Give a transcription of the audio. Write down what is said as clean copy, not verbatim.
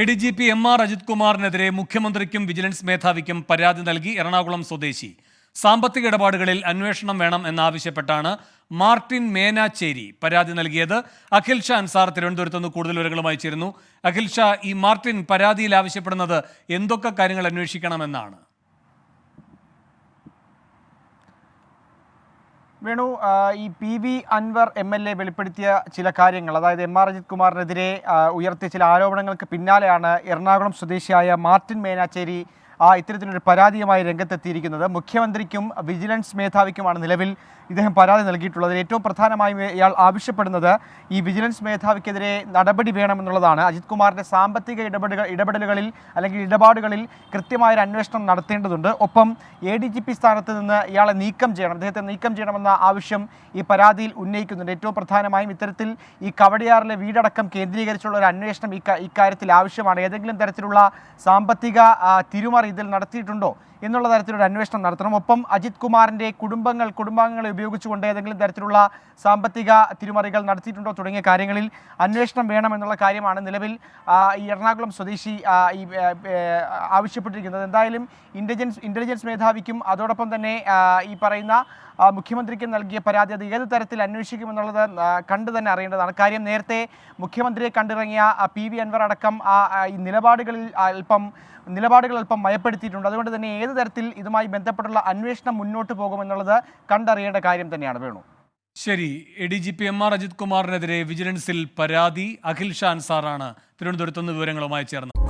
ADGP MR Ajith കുമാറിനെതിരെ മുഖ്യമന്ത്രിക്കും vigilance മേധാവിക്കും പരാതി നൽകി എറണാകുളം സ്വദേശി. സാമ്പത്തിക ഇടപാടുകളിൽ അന്വേഷണം വേണം എന്നാവശ്യപ്പെട്ടാണ് മാർട്ടിൻ മേനാച്ചേരി പരാതി നൽകിയത്. അഖിൽ ഷാ അൻസാർ തിരുവനന്തപുരത്ത് നിന്ന് കൂടുതൽ വിവരങ്ങളുമായി ചേരുന്നു. അഖിൽ ഷാ, ഈ മാർട്ടിൻ പരാതിയിൽ ആവശ്യപ്പെടുന്നത് എന്തൊക്കെ കാര്യങ്ങൾ അന്വേഷിക്കണമെന്നാണ്? വേണു, ഈ PV അൻവർ MLA വെളിപ്പെടുത്തിയ ചില കാര്യങ്ങൾ, അതായത് MR അജിത് കുമാറിനെതിരെ ഉയർത്തിയ ചില ആരോപണങ്ങൾക്ക് പിന്നാലെയാണ് എറണാകുളം സ്വദേശിയായ മാർട്ടിൻ മേനാച്ചേരി ഇത്തരത്തിലൊരു പരാതിയുമായി രംഗത്തെത്തിയിരിക്കുന്നത്. മുഖ്യമന്ത്രിക്കും വിജിലൻസ് മേധാവിക്കുമാണ് നിലവിൽ ഇദ്ദേഹം പരാതി നൽകിയിട്ടുള്ളത്. ഏറ്റവും പ്രധാനമായും ഇയാൾ ആവശ്യപ്പെടുന്നത് ഈ വിജിലൻസ് മേധാവിക്കെതിരെ നടപടി വേണമെന്നുള്ളതാണ്. അജിത് കുമാറിൻ്റെ സാമ്പത്തിക ഇടപെടലുകളിൽ അല്ലെങ്കിൽ ഇടപാടുകളിൽ കൃത്യമായൊരു അന്വേഷണം നടത്തേണ്ടതുണ്ട്. ഒപ്പം ADGP സ്ഥാനത്ത് നിന്ന് ഇയാളെ നീക്കം ചെയ്യണം, അദ്ദേഹത്തെ നീക്കം ചെയ്യണമെന്ന ആവശ്യം ഈ പരാതിയിൽ ഉന്നയിക്കുന്നുണ്ട്. ഏറ്റവും പ്രധാനമായും ഇത്തരത്തിൽ ഈ കവടിയാറിലെ വീടടക്കം കേന്ദ്രീകരിച്ചുള്ള ഒരു അന്വേഷണം ഇക്കാര്യത്തിൽ ആവശ്യമാണ്. ഏതെങ്കിലും തരത്തിലുള്ള സാമ്പത്തിക തിരിമറി ഇതിൽ നടത്തിയിട്ടുണ്ടോ എന്നുള്ള തരത്തിലൊരു അന്വേഷണം നടത്തണം. ഒപ്പം അജിത് കുമാറിൻ്റെ കുടുംബാംഗങ്ങളെ ഉപയോഗിച്ചുകൊണ്ട് ഏതെങ്കിലും തരത്തിലുള്ള സാമ്പത്തിക തിരിമറികൾ നടത്തിയിട്ടുണ്ടോ തുടങ്ങിയ കാര്യങ്ങളിൽ അന്വേഷണം വേണമെന്നുള്ള കാര്യമാണ് നിലവിൽ ഈ എറണാകുളം സ്വദേശി ആവശ്യപ്പെട്ടിരിക്കുന്നത്. എന്തായാലും ഇന്റലിജൻസ് മേധാവിക്കും അതോടൊപ്പം തന്നെ ഈ പറയുന്ന മുഖ്യമന്ത്രിക്ക് നൽകിയ പരാതി അത് ഏത് തരത്തിൽ അന്വേഷിക്കുമെന്നുള്ളത് കണ്ടു തന്നെ അറിയേണ്ടതാണ്. കാര്യം നേരത്തെ മുഖ്യമന്ത്രിയെ കണ്ടിറങ്ങിയ PV അൻവർ അടക്കം ഈ നിലപാടുകൾ അല്പം മയപ്പെടുത്തിയിട്ടുണ്ട്. അതുകൊണ്ട് തന്നെ ഏത് തരത്തിൽ ഇതുമായി ബന്ധപ്പെട്ടുള്ള അന്വേഷണം മുന്നോട്ട് പോകുമെന്നുള്ളത് കണ്ടറിയേണ്ട കാര്യം തന്നെയാണ്. വേണു, ശരി. ADGP MR അജിത് കുമാറിനെതിരെ വിജിലൻസിൽ പരാതി. അഖിൽ ഷാ അൻസാറാണ് തിരുവനന്തപുരത്ത് നിന്ന് വിവരങ്ങളുമായി ചേർന്നത്.